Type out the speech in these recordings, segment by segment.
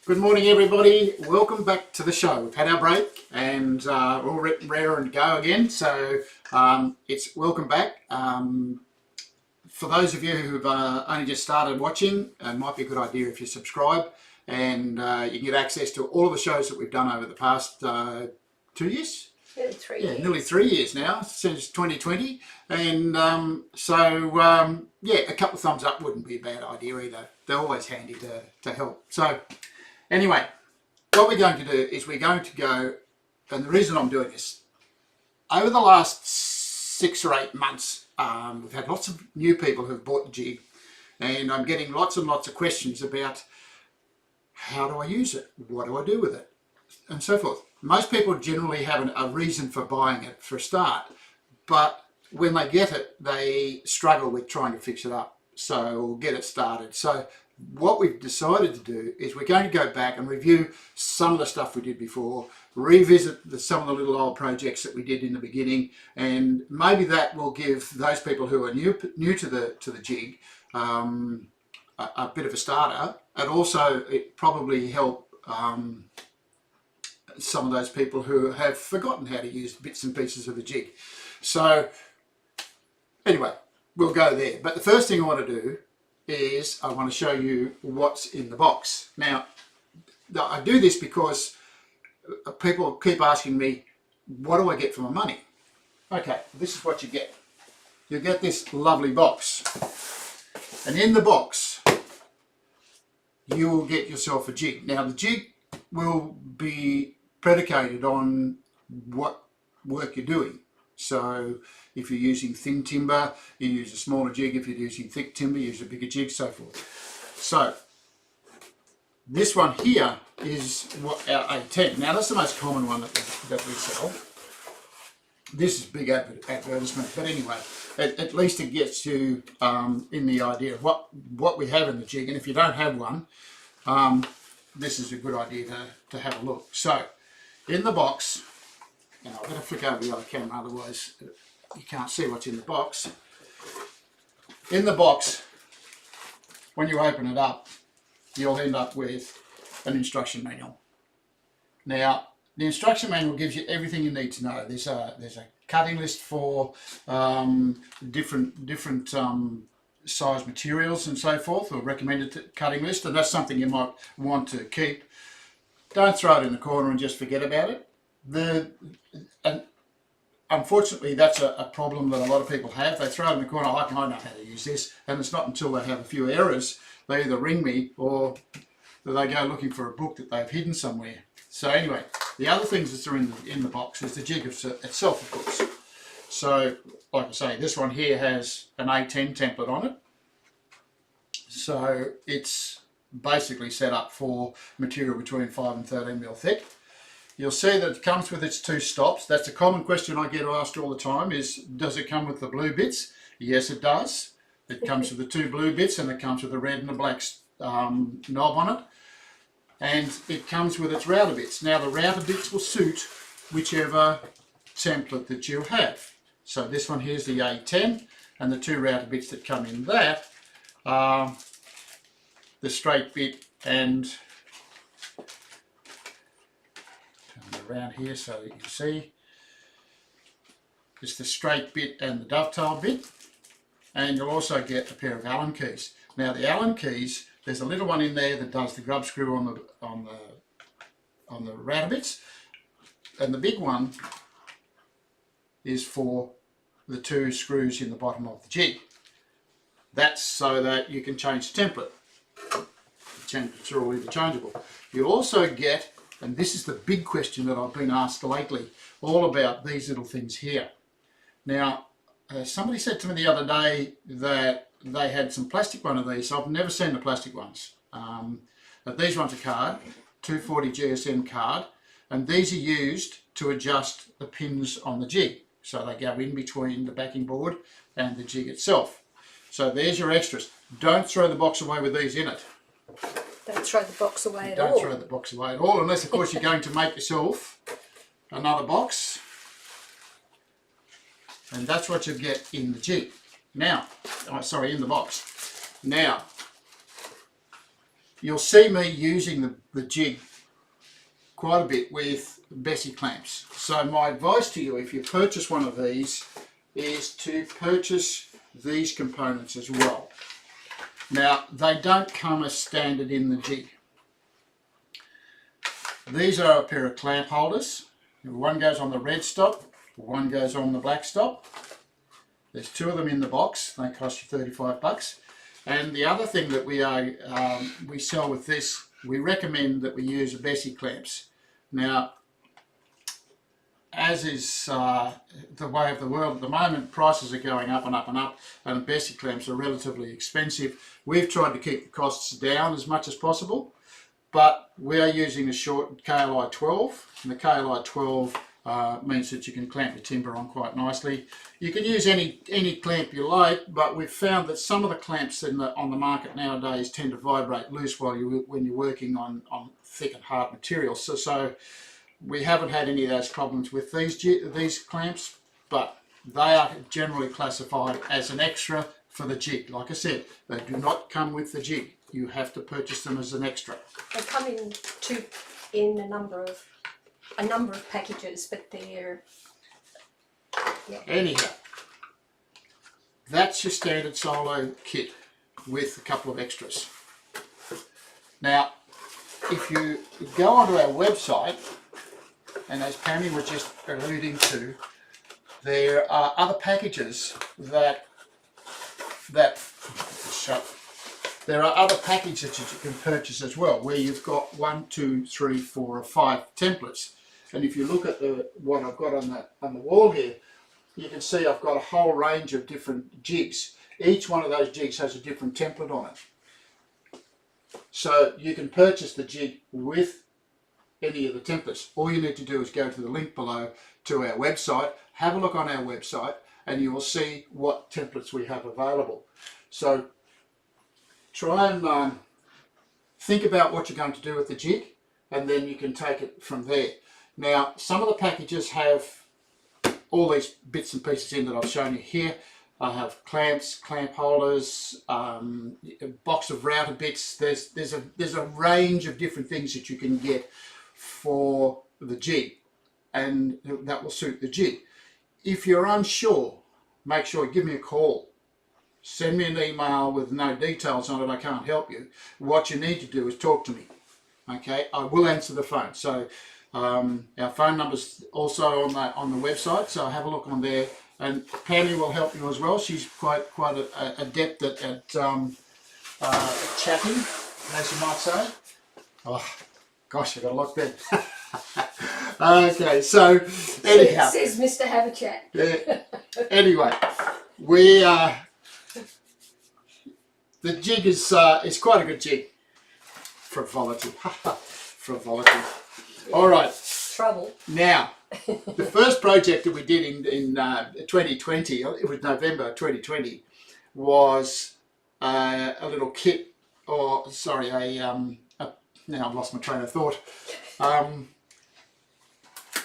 Good morning, everybody. Welcome back to the show. We've had our break and we're all rare and go again. So it's welcome back. For those of you who've only just started watching, it might be a good idea if you subscribe, and you can get access to all of the shows that we've done over the past 2 years. Nearly 3 years. Nearly 3 years now, since 2020. And yeah, a couple of thumbs up wouldn't be a bad idea either. They're always handy to help. So anyway, what we're going to do is we're going to go, and the reason I'm doing this, over the last 6 or 8 months, we've had lots of new people who've bought the jig, and I'm getting lots and lots of questions about how do I use it, what do I do with it, and so forth. Most people generally have a reason for buying it for a start, but when they get it, they struggle with trying to fix it up, or get it started. So what we've decided to do is we're going to go back and review some of the stuff we did before, revisit some of the little old projects that we did in the beginning, and maybe that will give those people who are new to the jig a bit of a starter, and also it probably help some of those people who have forgotten how to use bits and pieces of the jig. So anyway, we'll go there. But the first thing I want to do is I want to show you what's in the box. Now, I do this because people keep asking me, what do I get for my money? Okay, this is what you get. You get this lovely box. And in the box, you will get yourself a jig. Now, the jig will be predicated on what work you're doing. So if you're using thin timber, you use a smaller jig. If you're using thick timber, you use a bigger jig, so forth. So this one here is what our A10. Now that's the most common one that we sell. This is big advertisement, but anyway, at least it gets you in the idea of what we have in the jig. And if you don't have one, this is a good idea to have a look. So in the box, and I'll better flick over the other camera, otherwise you can't see what's in the box. In the box, when you open it up, you'll end up with an instruction manual. Now, the instruction manual gives you everything you need to know. There's a cutting list for different size materials and so forth, or recommended cutting list, and that's something you might want to keep. Don't throw it in the corner and just forget about it. And unfortunately, that's a problem that a lot of people have. They throw it in the corner, I know how to use this, and it's not until they have a few errors, they either ring me or they go looking for a book that they've hidden somewhere. So anyway, the other things that are in the box is the jig itself, of course. So, like I say, this one here has an A10 template on it. So it's basically set up for material between 5 and 13 mil thick. You'll see that it comes with its 2 stops. That's a common question I get asked all the time is, does it come with the blue bits? Yes, it does. It comes with the 2 blue bits, and it comes with a red and a black knob on it. And it comes with its router bits. Now the router bits will suit whichever template that you have. So this one here's the A10, and the 2 router bits that come in that are the straight bit and around here so you can see it's the straight bit and the dovetail bit, and you'll also get a pair of Allen keys. Now the Allen keys, there's a little one in there that does the grub screw on the router bits, and the big one is for the 2 screws in the bottom of the jig. That's so that you can change the template. The templates are all interchangeable. You also get, and this is the big question that I've been asked lately, all about these little things here. Now, somebody said to me the other day that they had some plastic one of these. I've never seen the plastic ones. But these ones are card, 240 GSM card, and these are used to adjust the pins on the jig. So they go in between the backing board and the jig itself. So there's your extras. Don't throw the box away with these in it. Don't throw the box away at all. Don't throw the box away at all, unless of course you're going to make yourself another box. And that's what you get in the jig. Now, in the box. Now, you'll see me using the jig quite a bit with Bessie clamps. So my advice to you, if you purchase one of these, is to purchase these components as well. Now, they don't come as standard in the jig. These are a pair of clamp holders. One goes on the red stop, one goes on the black stop. There's two of them in the box. They cost you 35 bucks. And the other thing that we sell with this, we recommend that we use Bessie clamps. Now, as is the way of the world at the moment, prices are going up and up and up, and Bessie clamps are relatively expensive. We've tried to keep the costs down as much as possible, but we are using the short KLI 12, and the KLI 12 means that you can clamp your timber on quite nicely. You can use any clamp you like, but we've found that some of the clamps on the market nowadays tend to vibrate loose when you're working on thick and hard materials. So we haven't had any of those problems with these clamps, but they are generally classified as an extra for the jig. Like I said, they do not come with the jig. You have to purchase them as an extra. They come in a number of packages, but they're Anyhow, that's your standard solo kit with a couple of extras. Now, if you go onto our website, and as Pammy was just alluding to, there are other packages that there are other packages that you can purchase as well, where you've got 1, 2, 3, 4 or 5 templates. And if you look at what I've got on the wall here, you can see I've got a whole range of different jigs. Each one of those jigs has a different template on it. So you can purchase the jig with any of the templates. All you need to do is go to the link below to our website, have a look on our website, and you will see what templates we have available. So try and think about what you're going to do with the jig, and then you can take it from there. Now, some of the packages have all these bits and pieces in that I've shown you here. I have clamps, clamp holders, a box of router bits. There's a range of different things that you can get for the jig, and that will suit the jig. If you're unsure, make sure you give me a call. Send me an email with no details on it. I can't help you. What you need to do is talk to me. Okay, I will answer the phone. So our phone number's also on the website, so have a look on there, and Pammy will help you as well. She's quite adept at chatting, as you might say. Oh gosh, I got a lock there. Okay, so anyhow, says Mr. Have a Chat. Yeah, anyway, we the jig is quite a good jig. Frivolity. Frivolity. All right. Trouble. Now, the first project that we did in 2020, it was November 2020, was a little kit, or sorry, now I've lost my train of thought.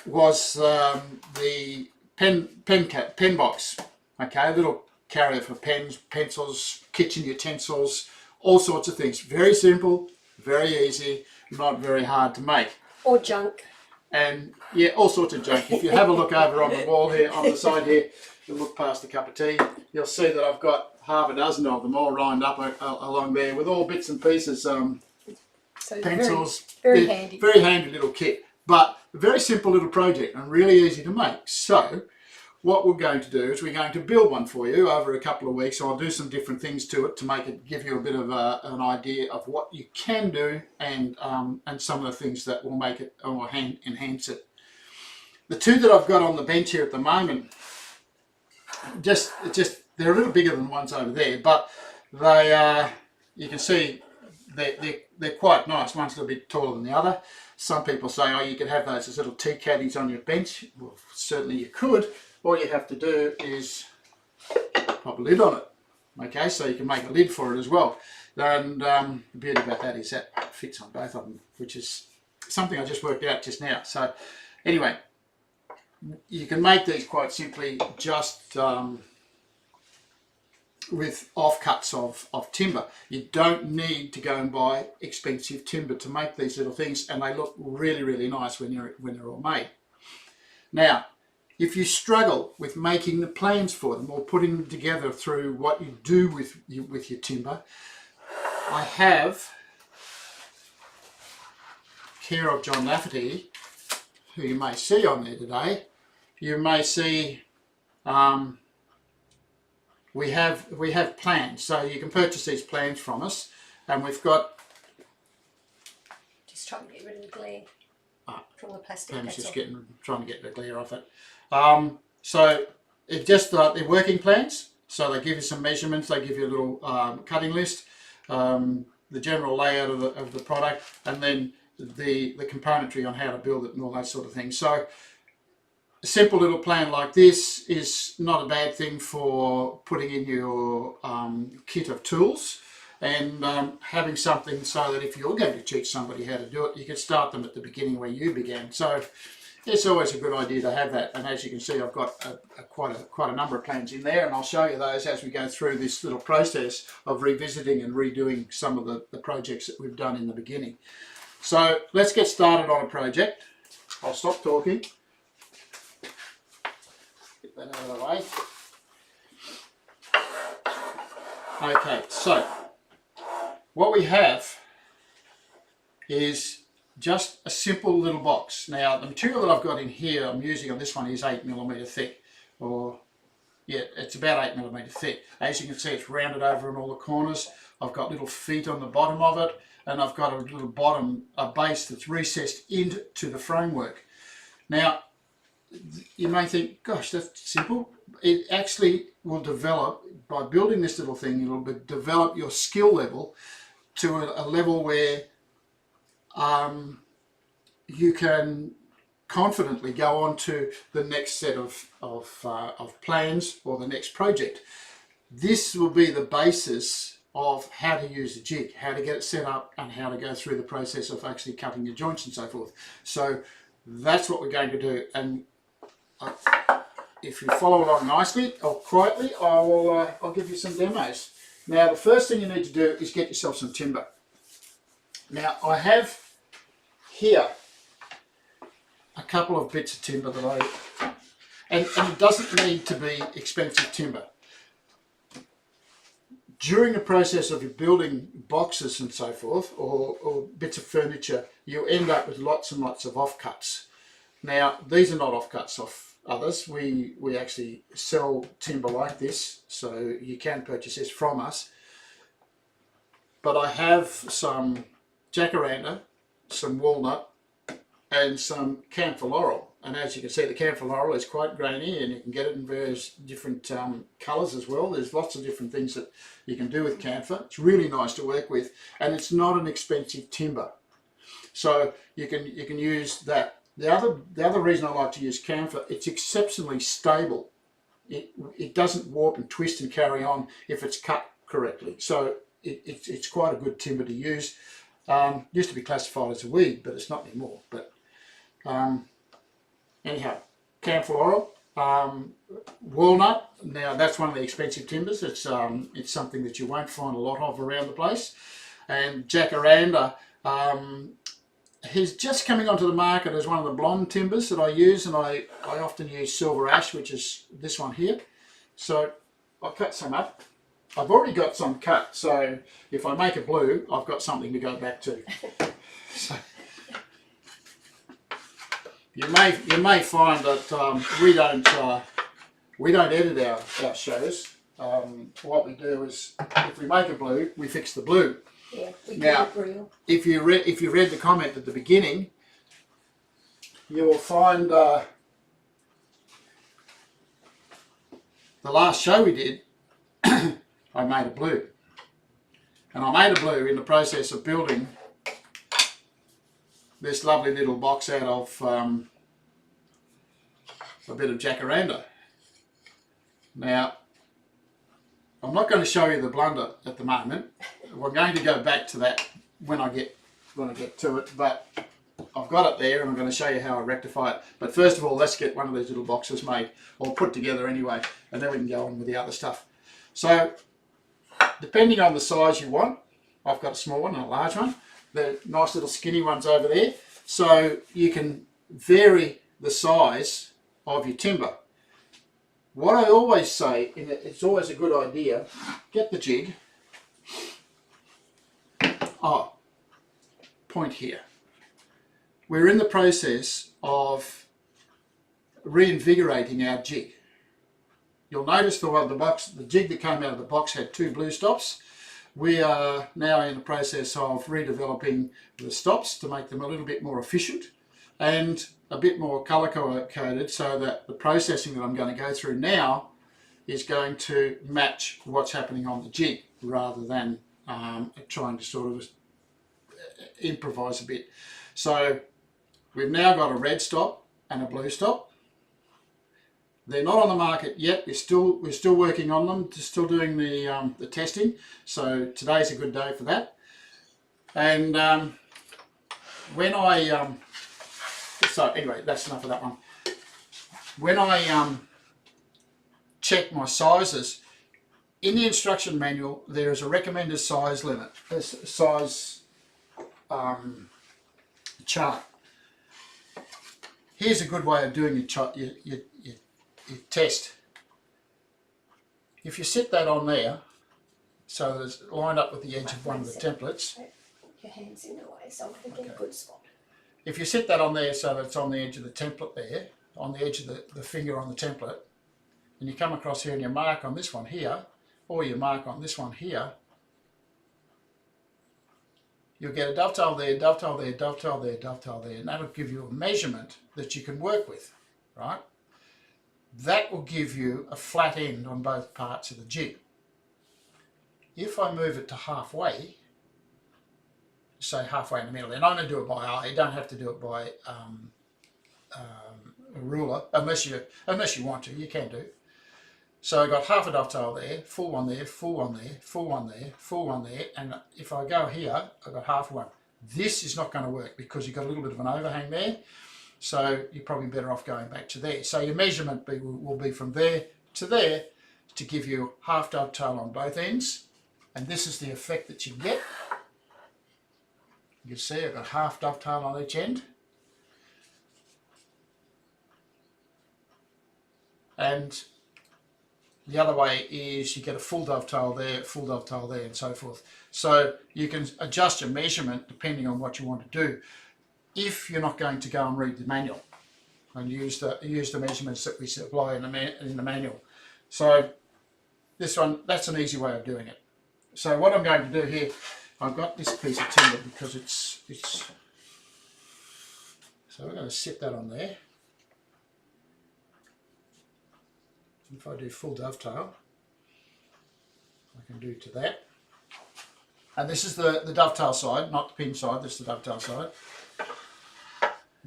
Was the pen box. Okay, a little carrier for pens, pencils, kitchen utensils, all sorts of things. Very simple, very easy, not very hard to make. Or junk. And yeah, all sorts of junk. If you have a look over on the wall here, on the side here, you look past a cup of tea, you'll see that I've got half a dozen of them all lined up along there with all bits and pieces, So pencils. very handy. Very handy little kit, but a very simple little project and really easy to make. So what we're going to do is we're going to build one for you over a couple of weeks. I'll do some different things to it to make it, give you a bit of an idea of what you can do, and some of the things that will make it or enhance it. The two that I've got on the bench here at the moment, just they're a little bigger than the ones over there, but they you can see they're quite nice. One's a little bit taller than the other. Some people say, oh, you could have those as little tea caddies on your bench. Well, certainly you could. All you have to do is pop a lid on it. Okay, so you can make a lid for it as well. And the beauty about that is that fits on both of them, which is something I just worked out just now. So anyway, you can make these quite simply just offcuts of timber. You don't need to go and buy expensive timber to make these little things, and they look really, really nice when they're all made. Now, if you struggle with making the plans for them or putting them together through what you do with your timber, I have care of John Lafferty, who you may see on there today. You may see we have plans, so you can purchase these plans from us, and we've got. Just trying to get rid of the glare from the plastic. Pam's That's just all. trying to get the glare off it. So it's just they're working plans. So they give you some measurements. They give you a little cutting list, the general layout of the product, and then the componentry on how to build it and all that sort of thing. So a simple little plan like this is not a bad thing for putting in your kit of tools, and having something so that if you're going to teach somebody how to do it, you can start them at the beginning where you began. So it's always a good idea to have that. And as you can see, I've got quite a number of plans in there, and I'll show you those as we go through this little process of revisiting and redoing some of the projects that we've done in the beginning. So let's get started on a project. I'll stop talking. Get that out of the way. Okay, so what we have is just a simple little box. Now the material that I've got in here, I'm using on this one, is 8mm thick, or yeah, it's about 8mm thick. As you can see, it's rounded over in all the corners. I've got little feet on the bottom of it, and I've got a little a base that's recessed into the framework. Now you may think, gosh, that's simple. It actually will develop, by building this little thing, it'll develop your skill level to a level where you can confidently go on to the next set of plans or the next project. This will be the basis of how to use the jig, how to get it set up, and how to go through the process of actually cutting your joints and so forth. So that's what we're going to do. And if you follow along nicely or quietly, I'll give you some demos. Now the first thing you need to do is get yourself some timber. Now I have here a couple of bits of timber that and it doesn't need to be expensive timber. During the process of your building boxes and so forth, or bits of furniture, you end up with lots and lots of offcuts. Now these are not offcuts off others. We actually sell timber like this, so you can purchase this from us. But I have some jacaranda, some walnut, and some camphor laurel. And as you can see, the camphor laurel is quite grainy, and you can get it in various different colours as well. There's lots of different things that you can do with camphor. It's really nice to work with, and it's not an expensive timber, so you can use that. The other reason I like to use camphor, it's exceptionally stable. It doesn't warp and twist and carry on if it's cut correctly. So it's quite a good timber to use. Used to be classified as a weed, but it's not anymore. But anyhow, camphor laurel, walnut. Now that's one of the expensive timbers. It's something that you won't find a lot of around the place. And jacaranda. He's just coming onto the market as one of the blonde timbers that I use, and I often use silver ash, which is this one here. So I'll cut some up. I've already got some cut, so if I make a blue, I've got something to go back to. So you may find that we don't edit our shows. What we do is, if we make a blue, we fix the blue. Yeah, we now, keep it real. if you read the comment at the beginning, you will find the last show we did, I made a blue. And I made a blue in the process of building this lovely little box out of a bit of jacaranda. Now, I'm not going to show you the blunder at the moment. We're going to go back to that when I get to it, but I've got it there and I'm going to show you how I rectify it. But first of all, let's get one of these little boxes made, or put together anyway, and then we can go on with the other stuff. So depending on the size you want. I've got a small one and a large one. The nice little skinny ones over there. So you can vary the size of your timber. What I always say, and it's always a good idea, get the jig. Oh, point here. We're in the process of reinvigorating our jig. You'll notice the jig that came out of the box had 2 blue stops. We are now in the process of redeveloping the stops to make them a little bit more efficient and a bit more colour coded, so that the processing that I'm going to go through now is going to match what's happening on the jig, rather than trying to sort of improvise a bit. So we've now got a red stop and a blue stop. They're not on the market yet. We're still working on them. Still doing the testing. So today's a good day for that. And when I so anyway, that's enough of that one. When I check my sizes in the instruction manual, there is a recommended size limit, size chart. Here's a good way of doing your test. If you set that on there, so that it's lined up with the edge of one of the templates. Your hand's in the way, so I'm going to get a good spot. If you set that on there so that it's on the edge of the template there, on the edge of the finger on the template, and you come across here and you mark on this one here, or you mark on this one here, you'll get a dovetail there, dovetail there, dovetail there, dovetail there, and that'll give you a measurement that you can work with, right? That will give you a flat end on both parts of the jig. If I move it to halfway, say halfway in the middle, and I'm going to do it by eye. You don't have to do it by a ruler, unless you want to. You can do. So I got half a dovetail there, full one there, full one there, full one there, full one there, and if I go here, I've got half one. This is not going to work because you've got a little bit of an overhang there, so you're probably better off going back to there. So your measurement will be from there to give you half dovetail on both ends, and this is the effect that you get. You can see I've got half dovetail on each end. And the other way is you get a full dovetail there, and so forth. So you can adjust your measurement depending on what you want to do, if you're not going to go and read the manual and use the measurements that we supply in the manual. So this one, that's an easy way of doing it. So what I'm going to do here, I've got this piece of timber because it's so we're going to set that on there. If I do full dovetail, I can do to that. And this is the dovetail side, not the pin side, this is the dovetail side.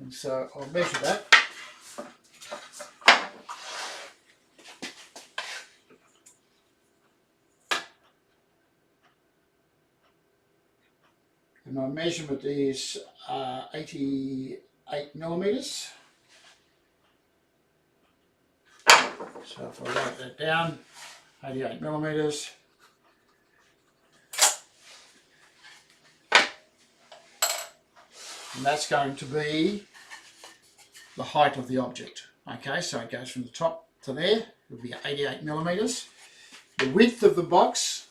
And so I'll measure that. And my measurement is 88 millimeters. So if I write that down, 88 millimeters. And that's going to be the height of the object. Okay, so it goes from the top to there, it'll be 88 millimeters. The width of the box,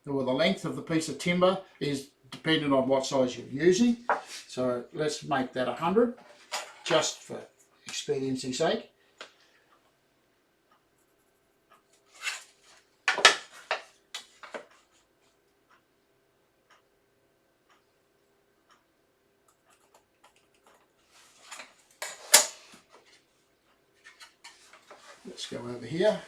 or the length of the piece of timber, is dependent on what size you're using. So let's make that 100, just for expediency's sake. Let's go over here.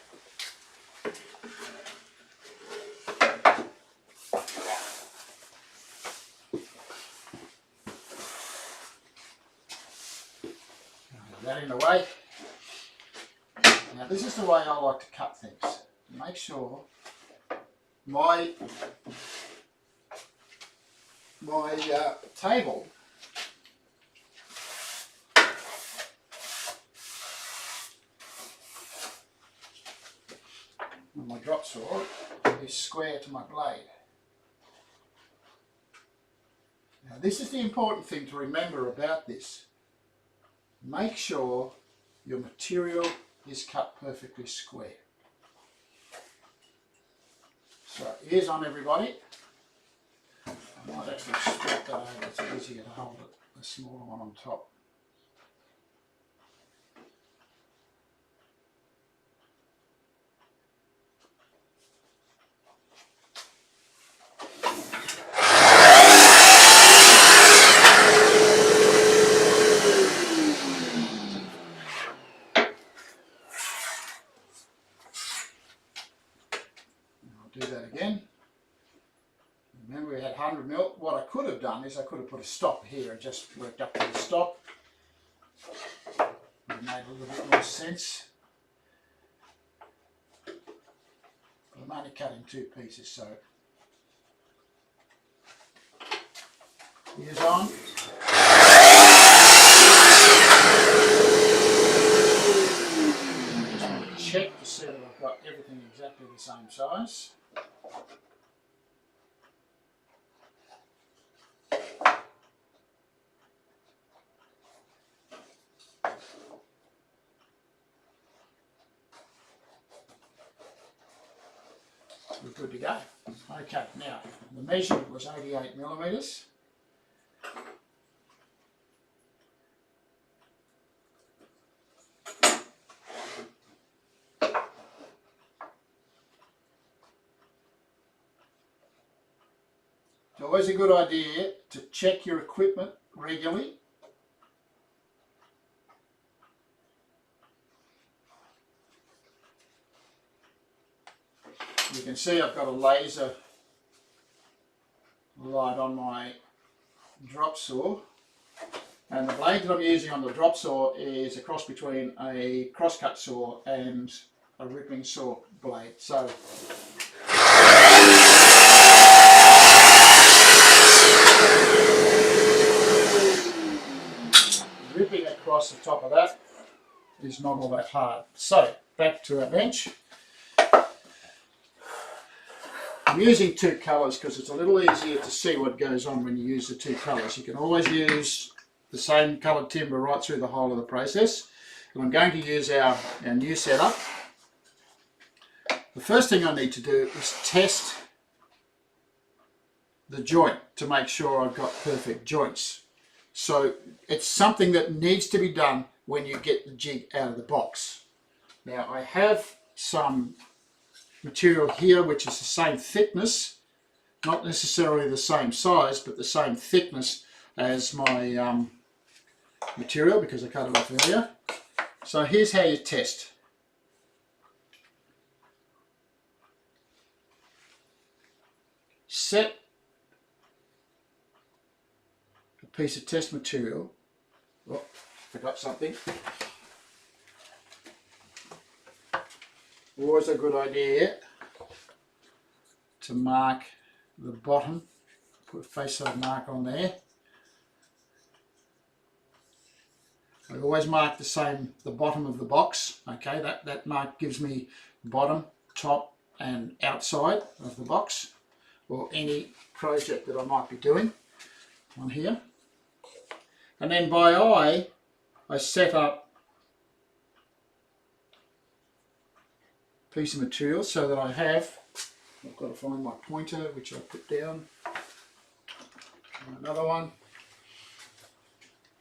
That in the way. Now this is the way I like to cut things. Make sure my table and my drop saw is square to my blade. Now this is the important thing to remember about this. Make sure your material is cut perfectly square. So ears on everybody. I might actually strip that over, it's easier to hold it, the smaller one on top. Do that again. Remember we had 100 mil. What I could have done is I could have put a stop here and just worked up to the stop. It made a little bit more sense. I'm only cutting 2 pieces, so here's on. Just want to check to see that I've got everything exactly the same size. We're good to go. Okay, now the measurement was 88 millimetres. It's always a good idea to check your equipment regularly. You can see I've got a laser light on my drop saw, and the blade that I'm using on the drop saw is a cross between a crosscut saw and a ripping saw blade. So ripping across the top of that is not all that hard. So back to our bench. I'm using 2 colours because it's a little easier to see what goes on when you use the 2 colours. You can always use the same coloured timber right through the whole of the process. And I'm going to use our new setup. The first thing I need to do is test the joint to make sure I've got perfect joints. So it's something that needs to be done when you get the jig out of the box. Now I have some material here which is the same thickness, not necessarily the same size, but the same thickness as my material because I cut it off earlier. So here's how you test. Set a piece of test material. Oh, forgot something. Always a good idea to mark the bottom, put a face size mark on there. I always mark the bottom of the box. Okay, that mark gives me bottom, top and outside of the box, or any project that I might be doing on here. And then by eye, I set up piece of material so that I've got to find my pointer which I put down, another one.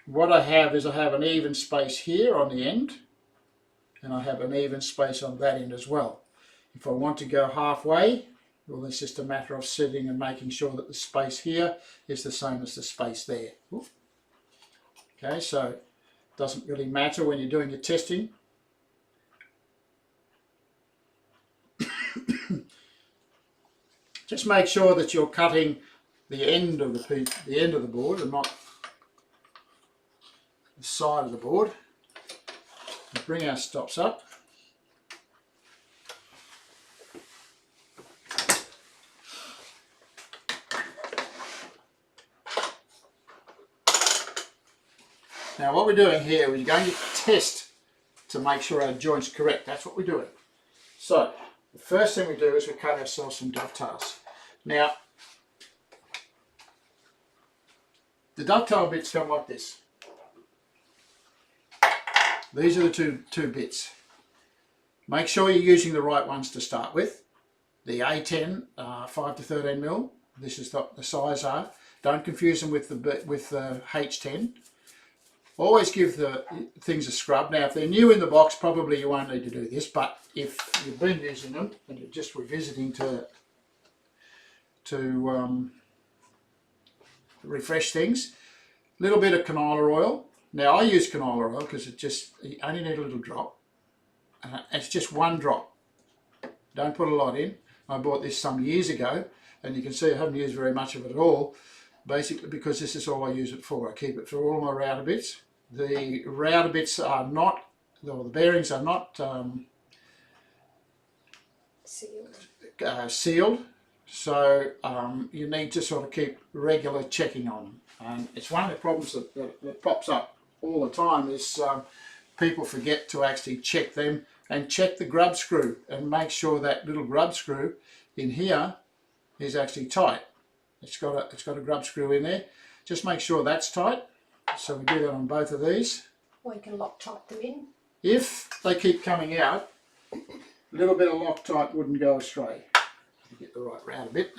What I have is I have an even space here on the end and I have an even space on that end as well. If I want to go halfway, well, it's just a matter of sitting and making sure that the space here is the same as the space there. Ooh. Okay, so it doesn't really matter when you're doing your testing. Just make sure that you're cutting the end of the board and not the side of the board. We'll bring our stops up. Now what we're doing here, we're going to test to make sure our joint's correct. That's what we're doing. So the first thing we do is we cut ourselves some dovetails. Now, the dovetail bits come like this. These are the two bits. Make sure you're using the right ones to start with. The A10 5 to 13 mil. This is the size are. Don't confuse them with the H10. Always give the things a scrub. Now, if they're new in the box, probably you won't need to do this. But if you've been using them and you're just revisiting to refresh things, a little bit of canola oil. Now, I use canola oil because you only need a little drop. It's just one drop. Don't put a lot in. I bought this some years ago, and you can see I haven't used very much of it at all, basically because this is all I use it for. I keep it for all my router bits. The router bits are not, or the bearings are not sealed, so you need to sort of keep regular checking on them. And it's one of the problems that pops up all the time is people forget to actually check them and check the grub screw and make sure that little grub screw in here is actually tight. It's got a grub screw in there. Just make sure that's tight. So we do that on both of these. Or you can Loctite them in. If they keep coming out, a little bit of Loctite wouldn't go astray. You get the right router bit,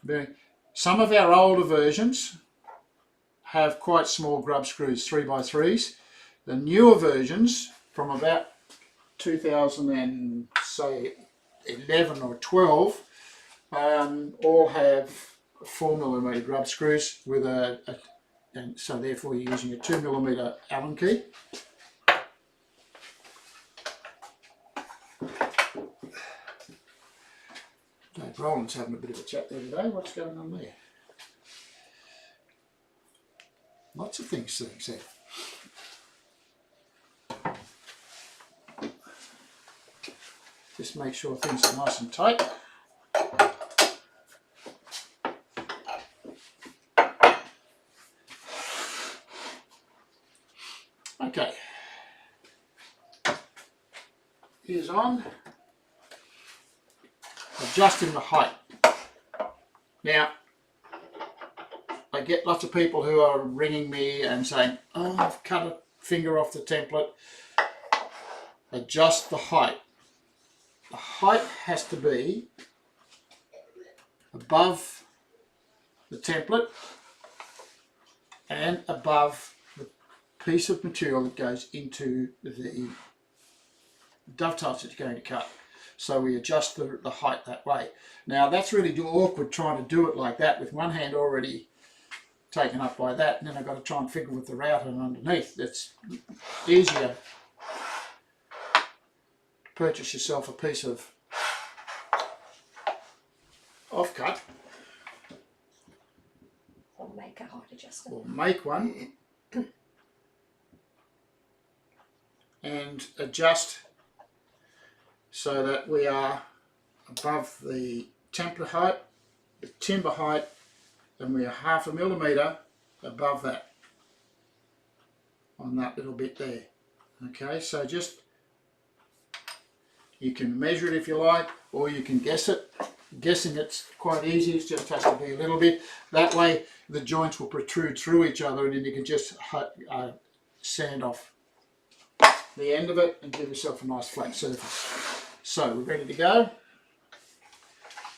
bearing. Some of our older versions have quite small grub screws, 3x3s. The newer versions from about 2011 or 12 all have 4mm grub screws with and so therefore you're using a 2mm Allen key. Dave Rowland's having a bit of a chat there today. What's going on there? Lots of things said. Just make sure things are nice and tight. Okay. Here's on. Adjusting the height. Now, I get lots of people who are ringing me and saying, oh, I've cut a finger off the template. Adjust the height. The height has to be above the template and above the piece of material that goes into the dovetails that you're going to cut. So we adjust the height that way. Now that's really awkward trying to do it like that with one hand already taken up by that, and then I've got to try and figure with the router and underneath. It's easier to purchase yourself a piece of offcut. Or make a height adjustment. Or make one and adjust so that we are above the template height, the timber height, and we are 0.5 mm above that on that little bit there. Okay, so just, you can measure it if you like, or you can guess it. Guessing it's quite easy, it just has to be a little bit. That way the joints will protrude through each other, and then you can just sand off the end of it and give yourself a nice flat surface. So we're ready to go.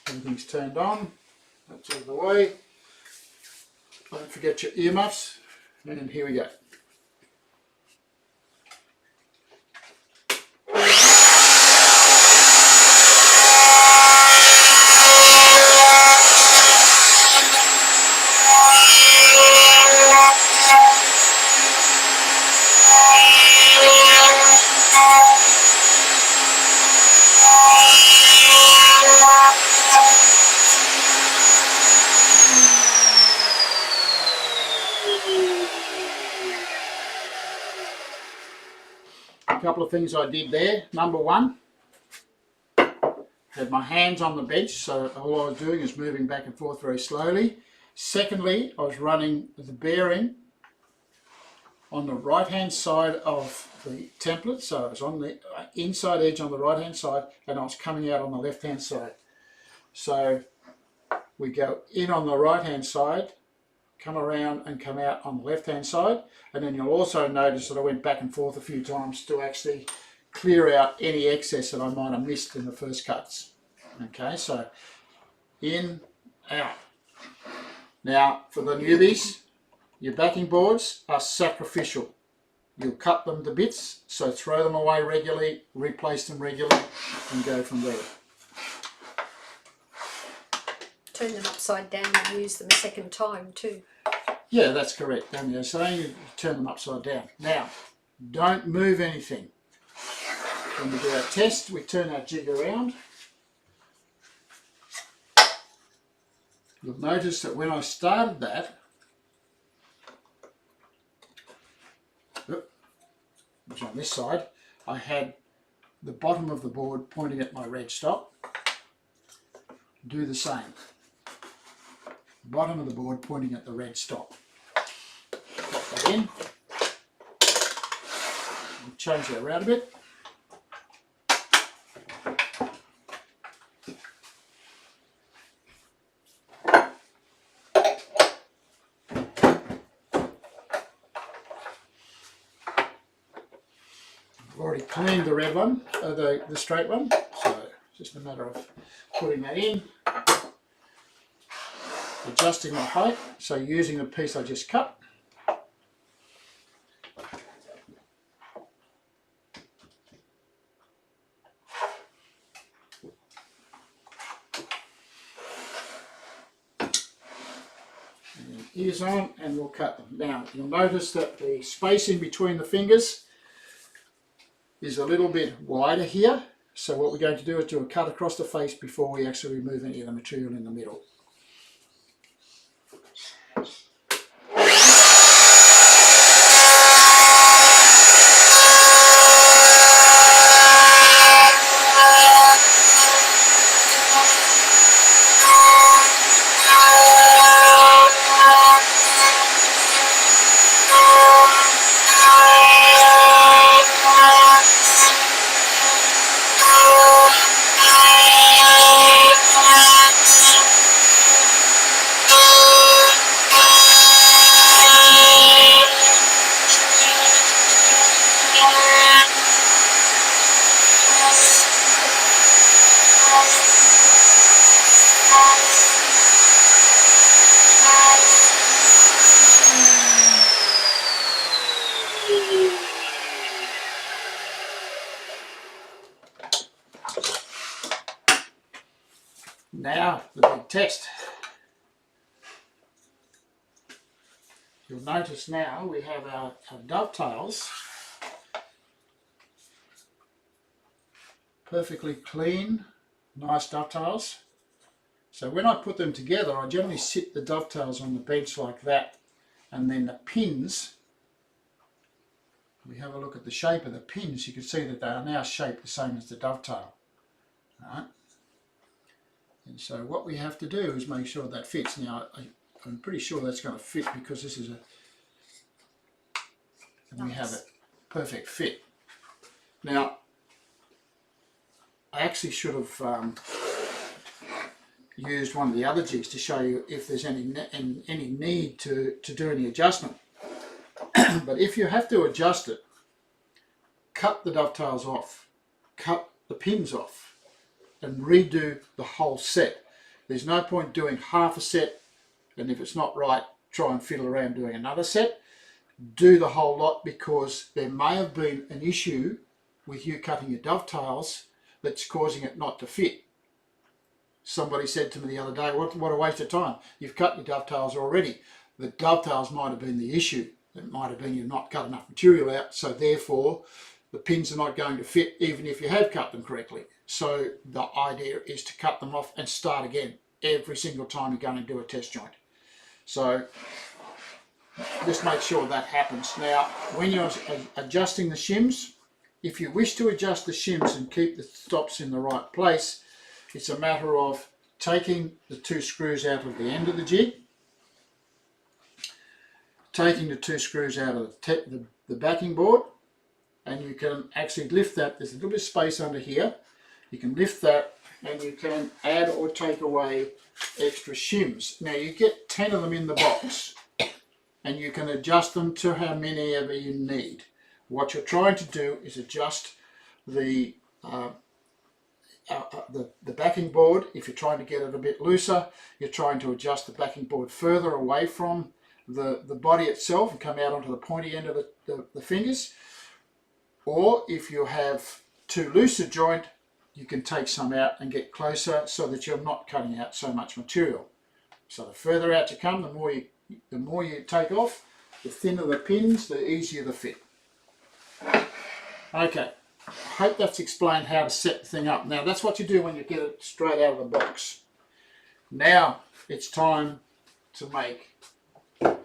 Everything's turned on. That's out of the way. Don't forget your earmuffs, and here we go. A couple of things I did there. Number one, had my hands on the bench, so all I was doing is moving back and forth very slowly. Secondly, I was running the bearing on the right hand side of the template, so it was on the inside edge on the right hand side and I was coming out on the left hand side. So we go in on the right hand side, come around and come out on the left hand side, and then you'll also notice that I went back and forth a few times to actually clear out any excess that I might have missed in the first cuts. Okay, so in, out. Now for the newbies, your backing boards are sacrificial. You'll cut them to bits, so throw them away regularly, replace them regularly, and go from there. Turn them upside down and use them a second time too. Yeah, that's correct. And you're saying you turn them upside down. Now, don't move anything. When we do our test, we turn our jig around. You'll notice that when I started that, which on this side, I had the bottom of the board pointing at my red stop. Do the same. Bottom of the board pointing at the red stop. Pop that in. We'll change that around a bit. I've already cleaned the red one, the straight one, so it's just a matter of putting that in. Adjusting my height, so using the piece I just cut. And ears on, and we'll cut them. Now you'll notice that the spacing between the fingers is a little bit wider here, so what we're going to do is do a cut across the face before we actually remove any of the material in the middle. Now the big test. You'll notice now we have our dovetails perfectly clean, nice dovetails. So when I put them together, I generally sit the dovetails on the bench like that, and then the pins, we have a look at the shape of the pins, you can see that they are now shaped the same as the dovetail. Right? And so what we have to do is make sure that fits. Now I'm pretty sure that's going to fit because this is a, and we have a perfect fit. Now I actually should have used one of the other jigs to show you if there's any need to do any adjustment. But if you have to adjust it, cut the dovetails off, cut the pins off, and redo the whole set. There's no point doing half a set, and if it's not right, try and fiddle around doing another set. Do the whole lot, because there may have been an issue with you cutting your dovetails that's causing it not to fit. Somebody said to me the other day, what a waste of time. You've cut your dovetails already. The dovetails might have been the issue. It might have been you've not cut enough material out, so therefore the pins are not going to fit even if you have cut them correctly. So the idea is to cut them off and start again every single time you're going to do a test joint. So just make sure that happens. Now when you're adjusting the shims, if you wish to adjust the shims and keep the stops in the right place, it's a matter of taking the two screws out of the end of the jig, taking the two screws out of the backing board, and you can actually lift that. There's a little bit of space under here. You can lift that and you can add or take away extra shims. Now you get 10 of them in the box and you can adjust them to how many ever you need. What you're trying to do is adjust the backing board. If you're trying to get it a bit looser, you're trying to adjust the backing board further away from the body itself and come out onto the pointy end of the fingers. Or if you have too loose a joint, you can take some out and get closer so that you're not cutting out so much material. So the further out you come, the more you take off, the thinner the pins, the easier the fit. Okay, I hope that's explained how to set the thing up. Now that's what you do when you get it straight out of the box. Now it's time to make the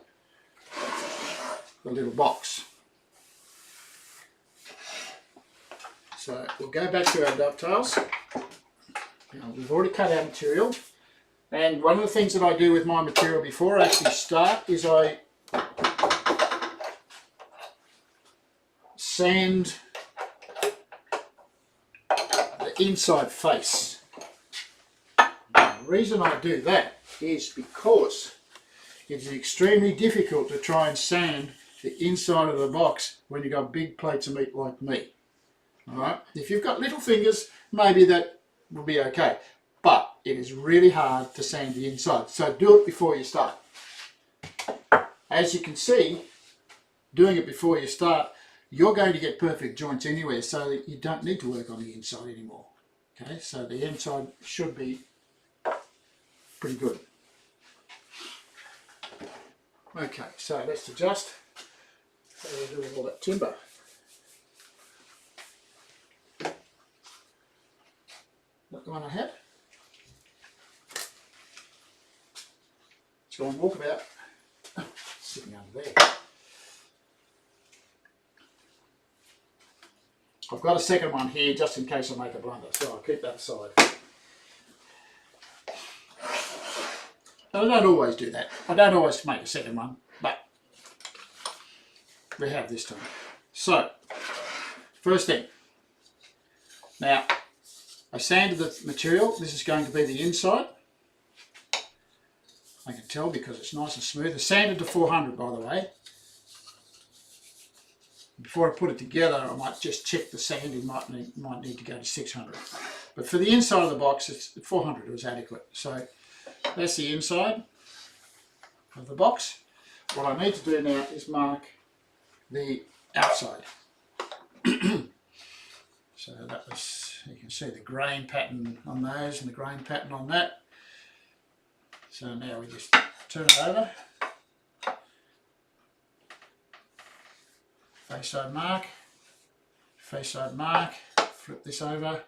little box. So we'll go back to our dovetails. Now, we've already cut our material, and one of the things that I do with my material before I actually start is I sand the inside face. Now, the reason I do that is because it's extremely difficult to try and sand the inside of the box when you've got big plates of meat like me. Alright, if you've got little fingers, maybe that will be okay, but it is really hard to sand the inside, so do it before you start. As you can see, doing it before you start, you're going to get perfect joints anywhere, so that you don't need to work on the inside anymore. Okay, so the inside should be pretty good. Okay, so let's adjust. What do we do with all that timber? Not the one I had. Let's go and walk about. Sitting under there. I've got a second one here just in case I make a blunder, so I'll keep that aside. I don't always do that. I don't always make a second one, but we have this time. So, first thing. Now, I sanded the material. This is going to be the inside. I can tell because it's nice and smooth. It's sanded to 400, by the way. Before I put it together, I might just check the sanding. Might need to go to 600. But for the inside of the box, it's 400 was adequate. So that's the inside of the box. What I need to do now is mark the outside. So that was, you can see the grain pattern on those and the grain pattern on that. So now we just turn it over. Face side mark, flip this over.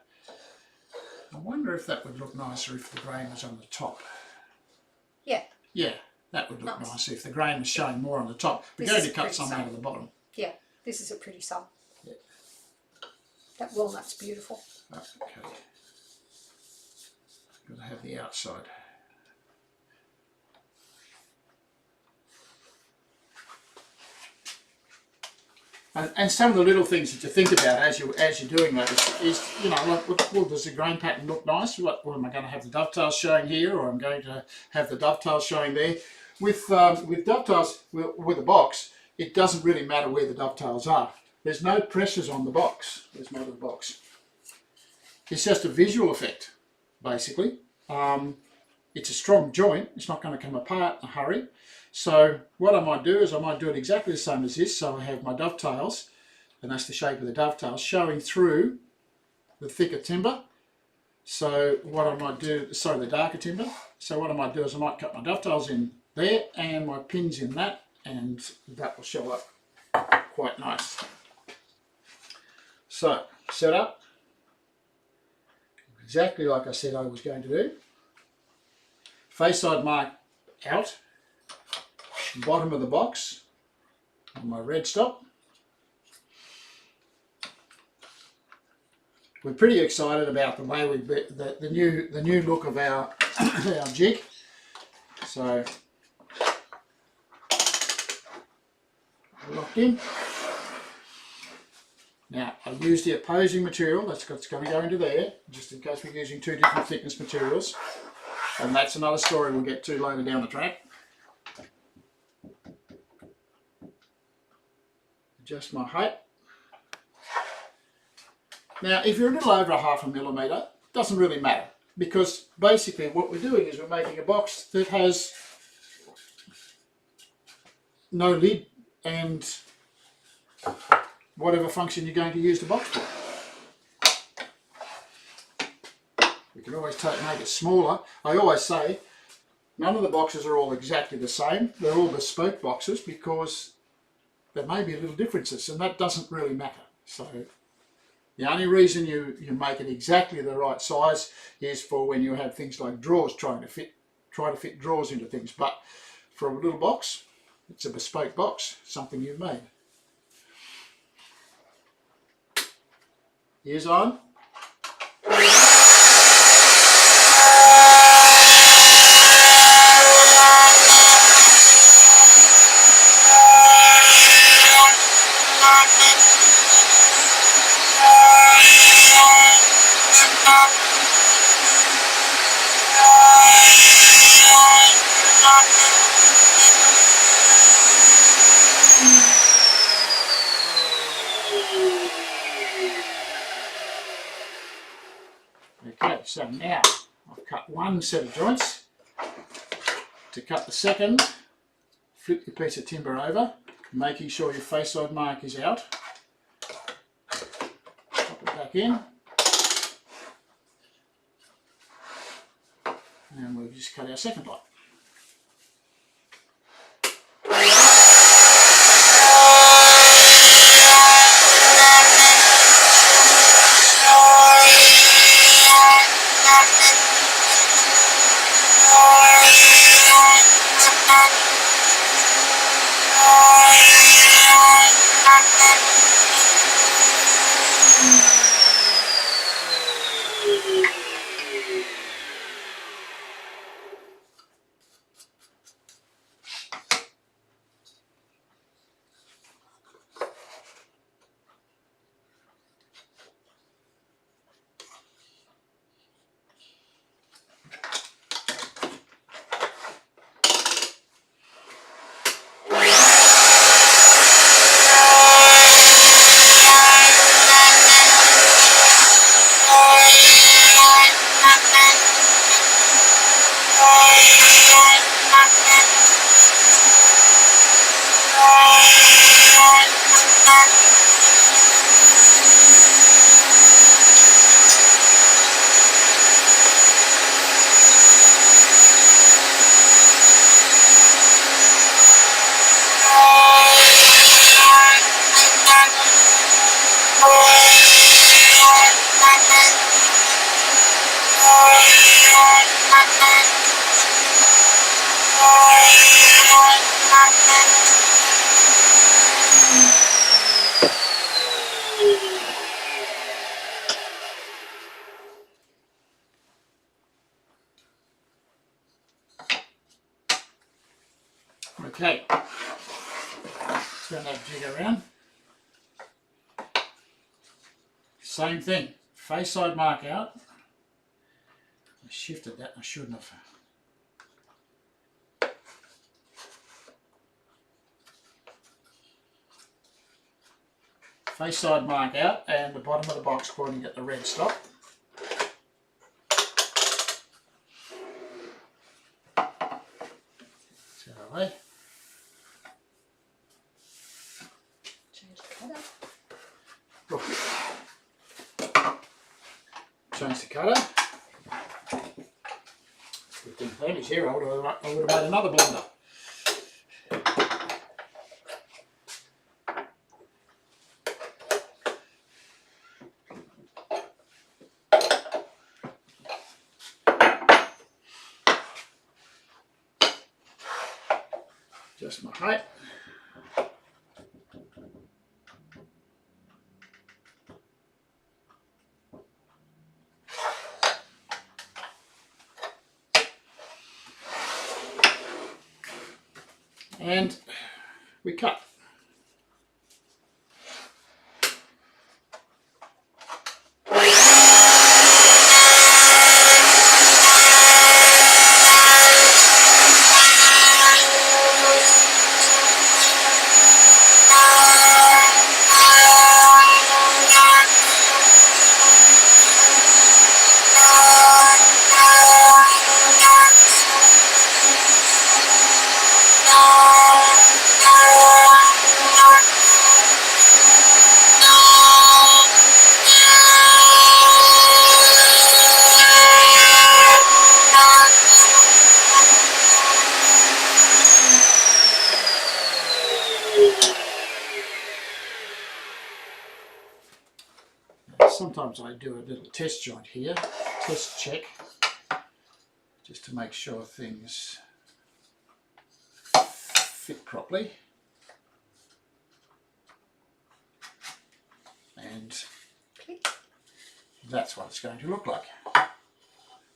I wonder if that would look nicer if the grain was on the top. Yeah. Yeah, that would look nice if the grain was showing more on the top. We're going to cut some out of the bottom. Yeah, this is a pretty sum. Yeah. That walnut's beautiful. Okay. Got to have the outside. And some of the little things that you think about as you're doing that is you know, like, well, does the grain pattern look nice? What am I going to have the dovetails showing here, or I'm going to have the dovetails showing there? With dovetails with a box, it doesn't really matter where the dovetails are. There's no pressures on the box. There's no other box. It's just a visual effect, basically. It's a strong joint. It's not going to come apart in a hurry. So what I might do is I might do it exactly the same as this. So I have my dovetails, and that's the shape of the dovetails, showing through the thicker timber. So what I might do, sorry, the darker timber. So what I might do is I might cut my dovetails in there and my pins in that, and that will show up quite nice. So set up exactly like I said I was going to do. Face side mark out. Bottom of the box on my red stop. We're pretty excited about the way the new look of our our jig. So locked in. Now, I use the opposing material, that's going to go into there, just in case we're using two different thickness materials. And that's another story we'll get to later down the track. Adjust my height. Now, if you're a little over 1/2 millimetre, it doesn't really matter, because basically what we're doing is we're making a box that has no lid and whatever function you're going to use the box for. We can always make it smaller. I always say none of the boxes are all exactly the same. They're all bespoke boxes because there may be little differences, and that doesn't really matter. So the only reason you make it exactly the right size is for when you have things like drawers, try to fit drawers into things. But for a little box, it's a bespoke box, something you've made. Ears on. Okay, so now I've cut one set of joints. To cut the second, flip your piece of timber over, making sure your face side mark is out. Pop it back in. And we'll just cut our second lot. Okay, turn that jig around. Same thing, face side mark out. I shifted that, I shouldn't have. Face side mark out and the bottom of the box pointing at the red stop. So away. Change the cutter. Look. Change the cutter. Good thing Tammy's here, I would have made another blunder. Just my height. And we cut. sometimes I do a little test joint here, test check, just to make sure things fit properly. And that's what it's going to look like.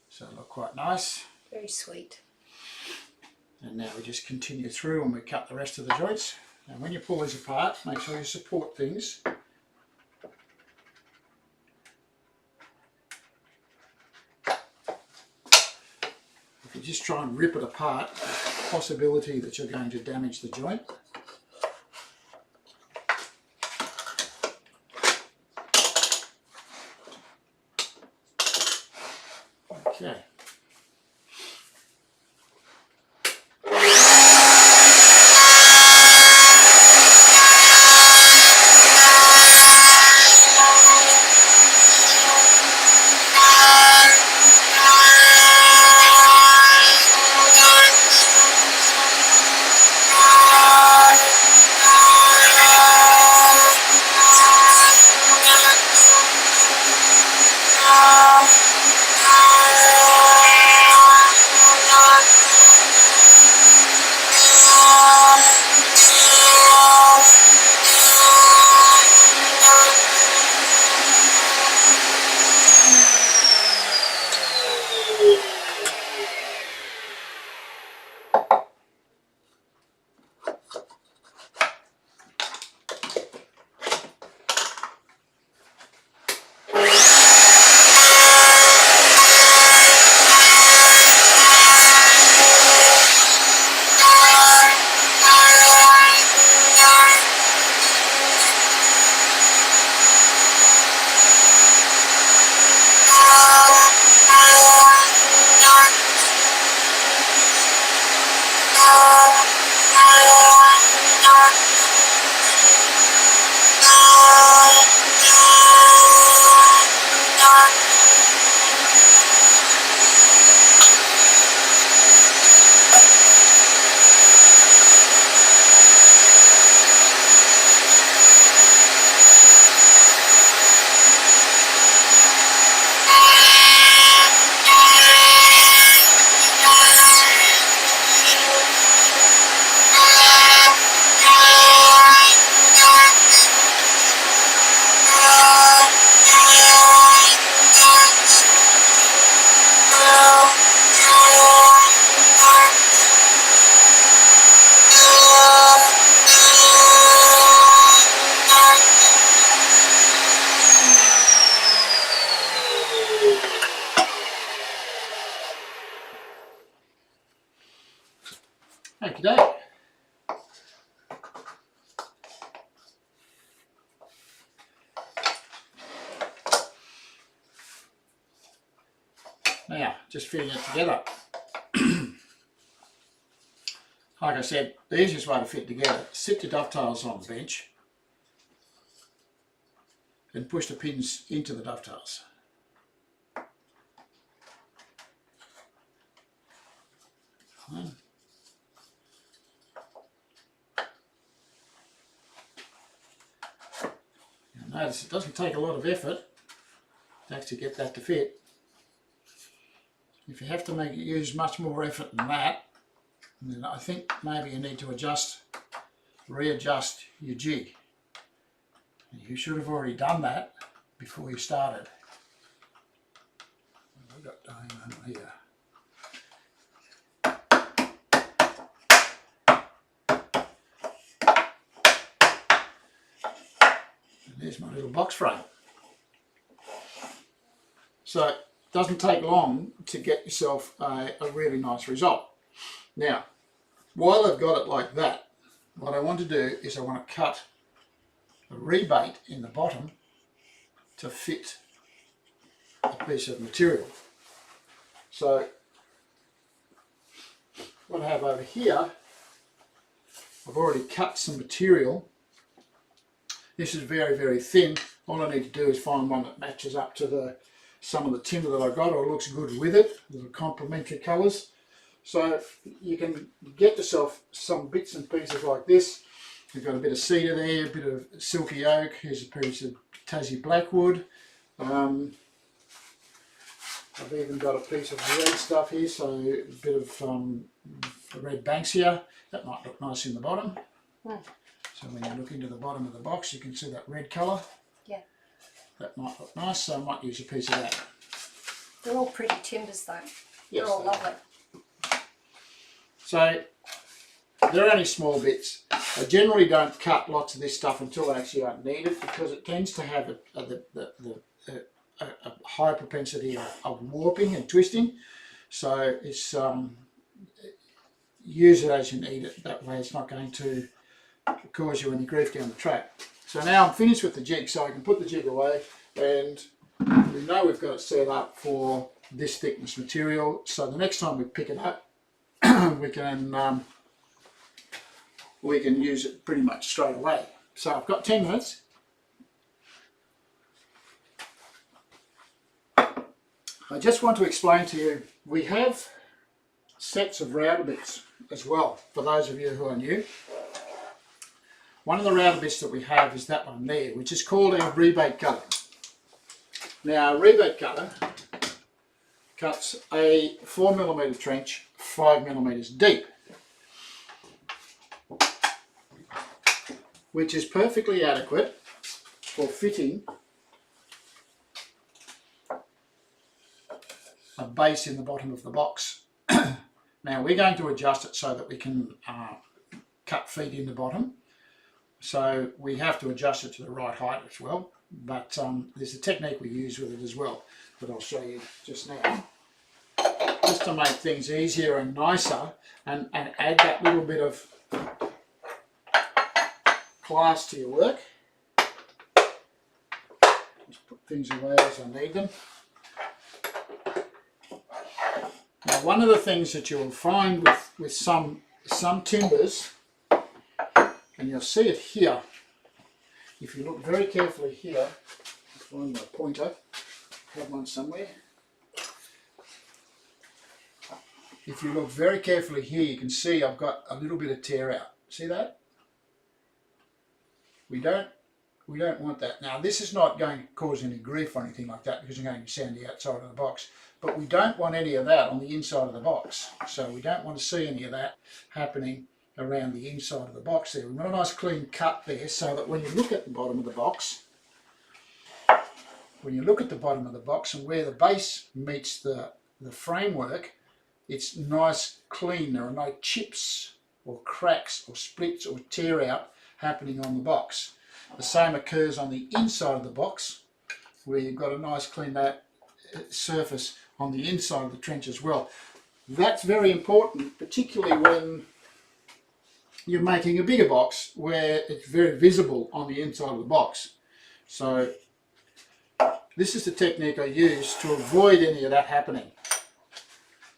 So it'll look quite nice. Very sweet. And now we just continue through and we cut the rest of the joints. And when you pull these apart, make sure you support things. If you just try and rip it apart, there's a possibility that you're going to damage the joint. Okay. Okey-doke. Now, just fitting it together. Like I said, the easiest way to fit together, sit your dovetails on the bench and push the pins into the dovetails. You'll notice it doesn't take a lot of effort to actually get that to fit. If you have to make it use much more effort than that, then I think maybe you need to readjust your jig. You should have already done that before you started. What have I got going on here? And there's my little box frame. So it doesn't take long to get yourself a really nice result. Now, while I've got it like that, what I want to do is I want to cut a rebate in the bottom to fit a piece of material. So what I have over here, I've already cut some material. This is very, very thin. All I need to do is find one that matches up to some of the timber that I got or looks good with it, the complementary colours. So you can get yourself some bits and pieces like this. You've got a bit of cedar there, a bit of silky oak, here's a piece of Tassie blackwood, I've even got a piece of red stuff here, so a bit of red Banksia. That might look nice in the bottom. So when you look into the bottom of the box, you can see that red colour. Yeah. That might look nice, so I might use a piece of that. They're all pretty timbers though. Yes, they're all lovely. So they're only small bits. I generally don't cut lots of this stuff until I actually don't need it, because it tends to have a high propensity of warping and twisting. So it's use it as you need it. That way it's not going to cause you any grief down the track. So now I'm finished with the jig, so I can put the jig away, and we know we've got it set up for this thickness material. So the next time we pick it up, we can use it pretty much straight away. So I've got 10 minutes. I just want to explain to you, we have sets of router bits as well, for those of you who are new. One of the router bits that we have is that one there, which is called our rebate cutter. Now, a rebate cutter cuts a 4mm trench 5mm deep, which is perfectly adequate for fitting a base in the bottom of the box. Now we're going to adjust it so that we can cut feet in the bottom, so we have to adjust it to the right height as well, but there's a technique we use with it as well that I'll show you just now, just to make things easier and nicer, and add that little bit of class to your work. Just put things away as I need them. Now, one of the things that you'll find with some timbers, and you'll see it here, if you look very carefully here, I'll find my pointer, I have one somewhere. If you look very carefully here, you can see I've got a little bit of tear out. See that? We don't want that. Now, this is not going to cause any grief or anything like that, because I'm going to sand the outside of the box. But we don't want any of that on the inside of the box. So we don't want to see any of that happening around the inside of the box there. We've got a nice clean cut there, so that when you look at the bottom of the box, and where the base meets the framework, it's nice, clean. There are no chips or cracks or splits or tear out happening on the box. The same occurs on the inside of the box, where you've got a nice clean surface on the inside of the trench as well. That's very important, particularly when you're making a bigger box where it's very visible on the inside of the box. So this is the technique I use to avoid any of that happening.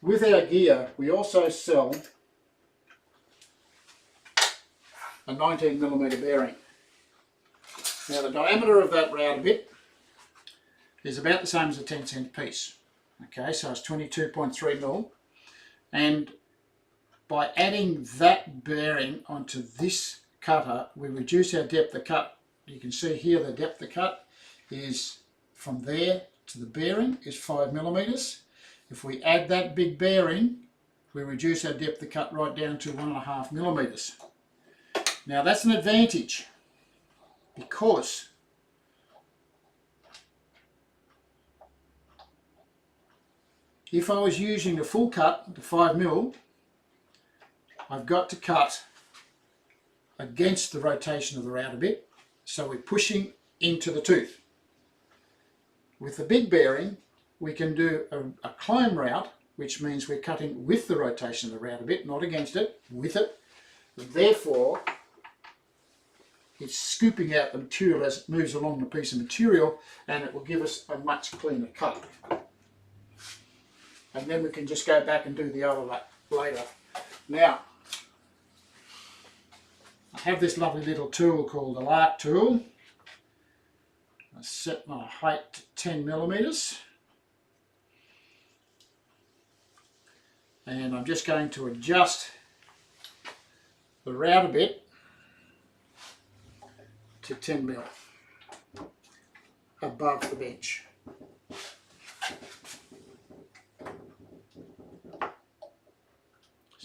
With our gear, we also sell a 19mm bearing. Now, the diameter of that router bit is about the same as a 10-cent piece. Okay, so it's 22.3mm, and by adding that bearing onto this cutter, we reduce our depth of cut. You can see here the depth of cut is from there to the bearing is 5mm. If we add that big bearing, we reduce our depth of cut right down to 1.5mm. Now that's an advantage, because if I was using the full cut, the 5mm, I've got to cut against the rotation of the router bit, so we're pushing into the tooth. With the big bearing, we can do a climb route, which means we're cutting with the rotation of the router bit, not against it, with it. Therefore, it's scooping out the material as it moves along the piece of material, and it will give us a much cleaner cut. And then we can just go back and do the other later. Now, I have this lovely little tool called the LARK tool. I set my height to 10mm. And I'm just going to adjust the router bit to 10mm above the bench.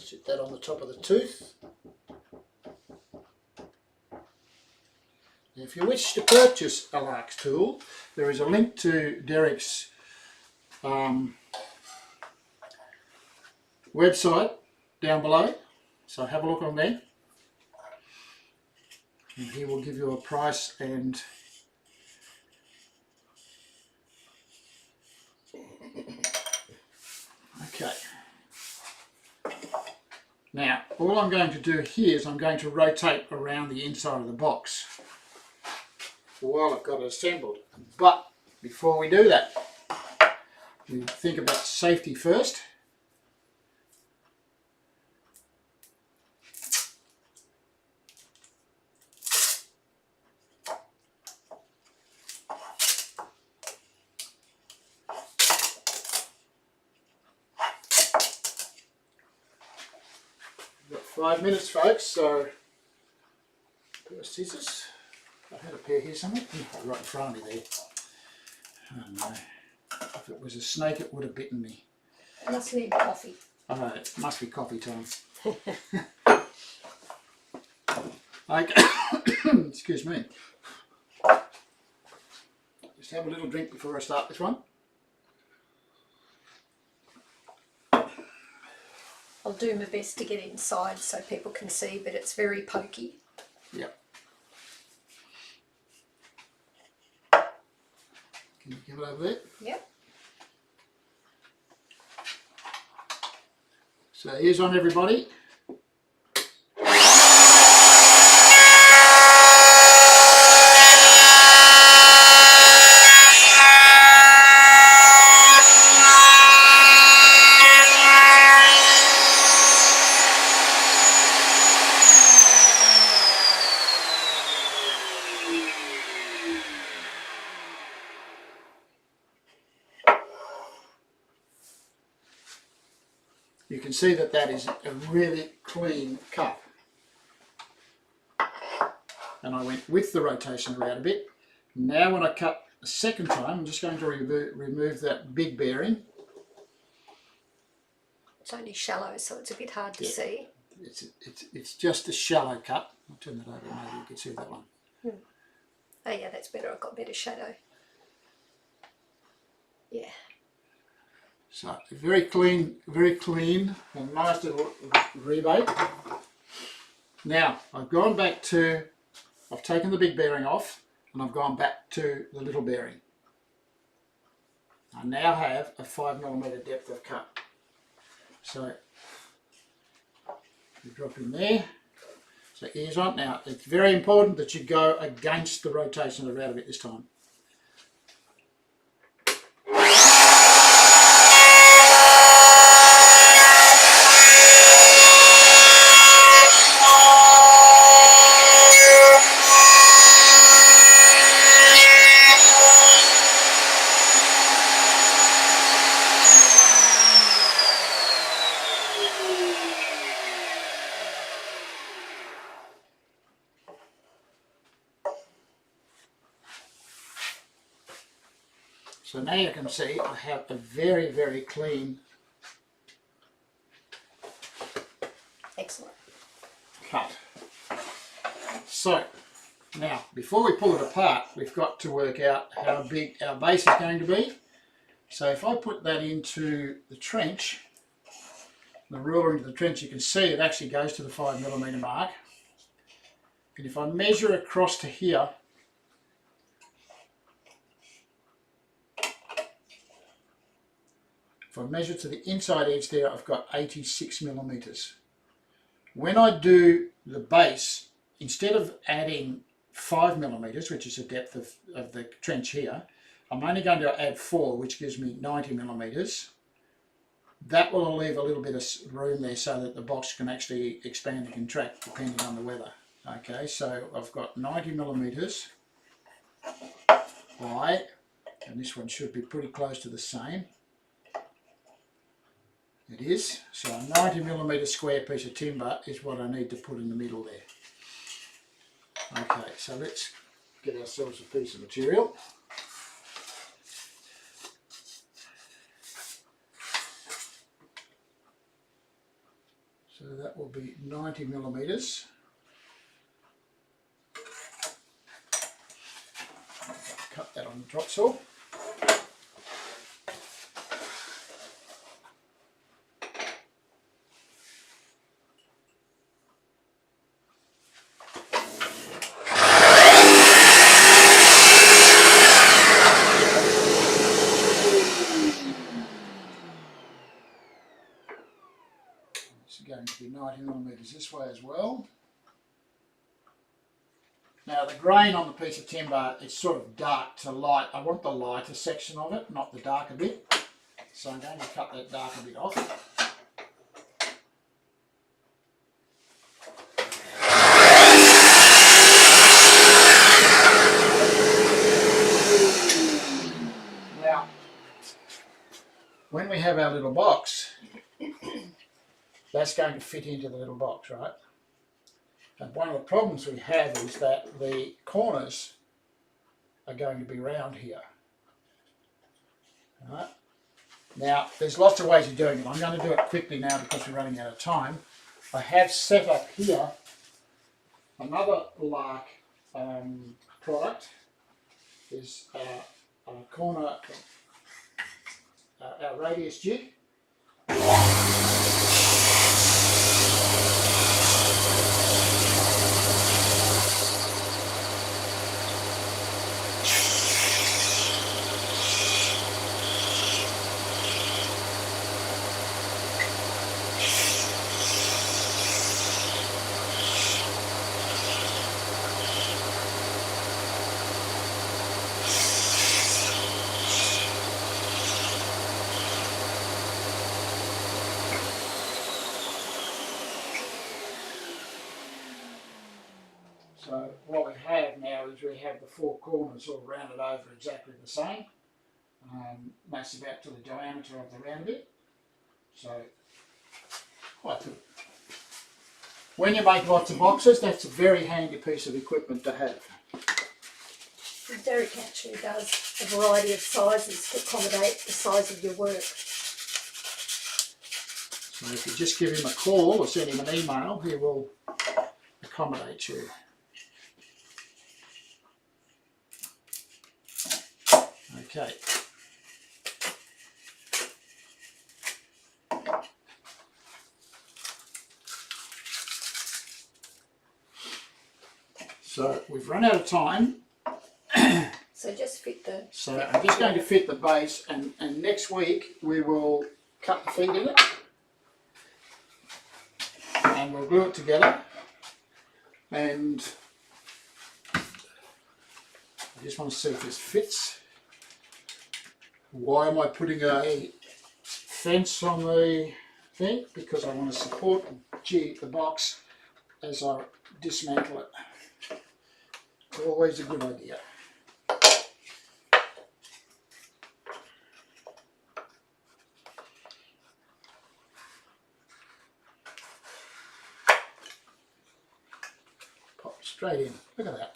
Sit that on the top of the tooth. Now, if you wish to purchase a Lark's tool, there is a link to Derek's website down below, so have a look on there, and he will give you a price. And okay, now all I'm going to do here is I'm going to rotate around the inside of the box while I've got it assembled. But before we do that, we think about safety first. We've got 5 minutes, folks, so pair of scissors. I had a pair here somewhere. Right in front of me there. Oh no. If it was a snake, it would have bitten me. I must need coffee. Oh, it must be coffee time. Okay. Excuse me. Just have a little drink before I start this one. I'll do my best to get inside so people can see, but it's very pokey. Yep. Can you give it over there? Yep. So ears on, everybody. You can see that that is a really clean cut. And I went with the rotation around a bit. Now when I cut a second time, I'm just going to remove that big bearing. It's only shallow, so it's a bit hard to see. It's just a shallow cut. I'll turn that over, maybe you can see that one. Oh yeah, that's better. I've got better shadow. Yeah. So very clean and nice little rebate. Now I've gone back to, I've taken the big bearing off and I've gone back to the little bearing. I now have a 5mm depth of cut. So you drop in there. So ears on. Now it's very important that you go against the rotation around a bit this time. So now you can see I have a very, very clean Excellent. cut. So now before we pull it apart, we've got to work out how big our base is going to be. So if I put that into the trench, the ruler into the trench, you can see it actually goes to the 5mm mark. And if I measure across to here, if I measure to the inside edge there, I've got 86mm. When I do the base, instead of adding 5mm, which is the depth of the trench here, I'm only going to add 4, which gives me 90mm. That will leave a little bit of room there so that the box can actually expand and contract depending on the weather. Okay, so I've got 90mm wide, and this one should be pretty close to the same. It is. So a 90mm square piece of timber is what I need to put in the middle there. Okay, so let's get ourselves a piece of material. So that will be 90 millimetres. Cut that on the drop saw. It's going to be 90 millimetres this way as well. Now the grain on the piece of timber is sort of dark to light. I want the lighter section of it, not the darker bit. So I'm going to cut that darker bit off. Now, when we have our little box, that's going to fit into the little box, right? And one of the problems we have is that the corners are going to be round here. All right. Now, there's lots of ways of doing it. I'm going to do it quickly now because we're running out of time. I have set up here another Lark product. Is a corner, our radius jig. So what we have now is we have the four corners all rounded over exactly the same. That's about to the diameter of the round bit. So quite good. When you make lots of boxes, that's a very handy piece of equipment to have. Derek actually does a variety of sizes to accommodate the size of your work. So if you just give him a call or send him an email, he will accommodate you. Okay. So we've run out of time. So just fit the... So I'm just going to fit the base, and next week we will cut the feet in it and we'll glue it together. And I just want to see if this fits. Why am I putting a fence on the thing? Because I want to support the box as I dismantle it. Always a good idea. Pop straight in. Look at that.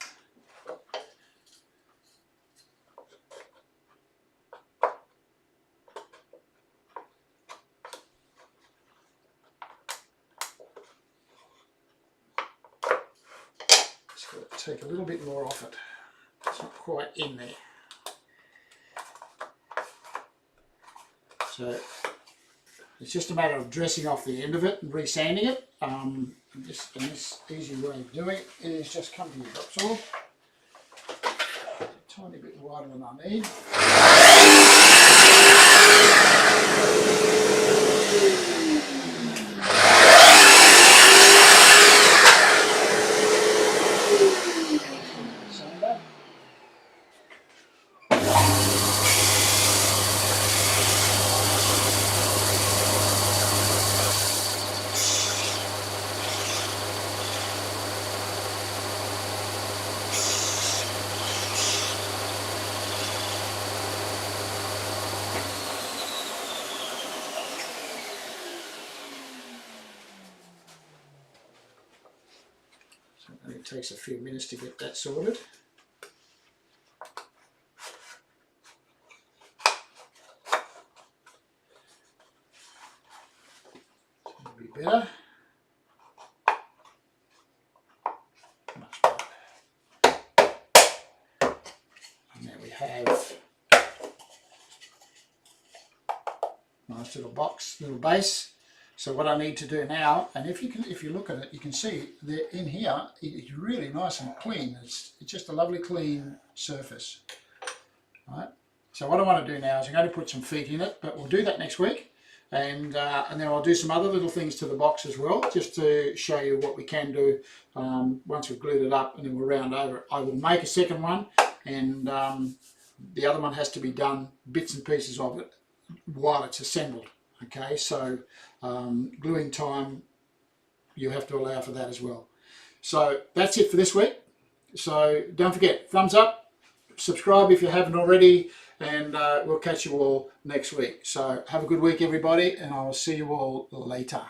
Take a little bit more off it. It's not quite in there. So it's just a matter of dressing off the end of it and resanding it. This easy way of doing it is just come to your drop saw. A tiny bit wider than I need. It takes a few minutes to get that sorted. That'll be better. have nice little box, little base. So what I need to do now, and if you look at it, you can see that in here it's really nice and clean. It's just a lovely clean surface. Right. So what I want to do now is I'm going to put some feet in it, but we'll do that next week, and then I'll do some other little things to the box as well, just to show you what we can do once we've glued it up, and then we'll round over it. I will make a second one, and the other one has to be done, bits and pieces of it, while it's assembled. Okay, so gluing time, you have to allow for that as well. So that's it for this week. So don't forget, thumbs up, subscribe if you haven't already, and we'll catch you all next week. So have a good week, everybody, and I will see you all later.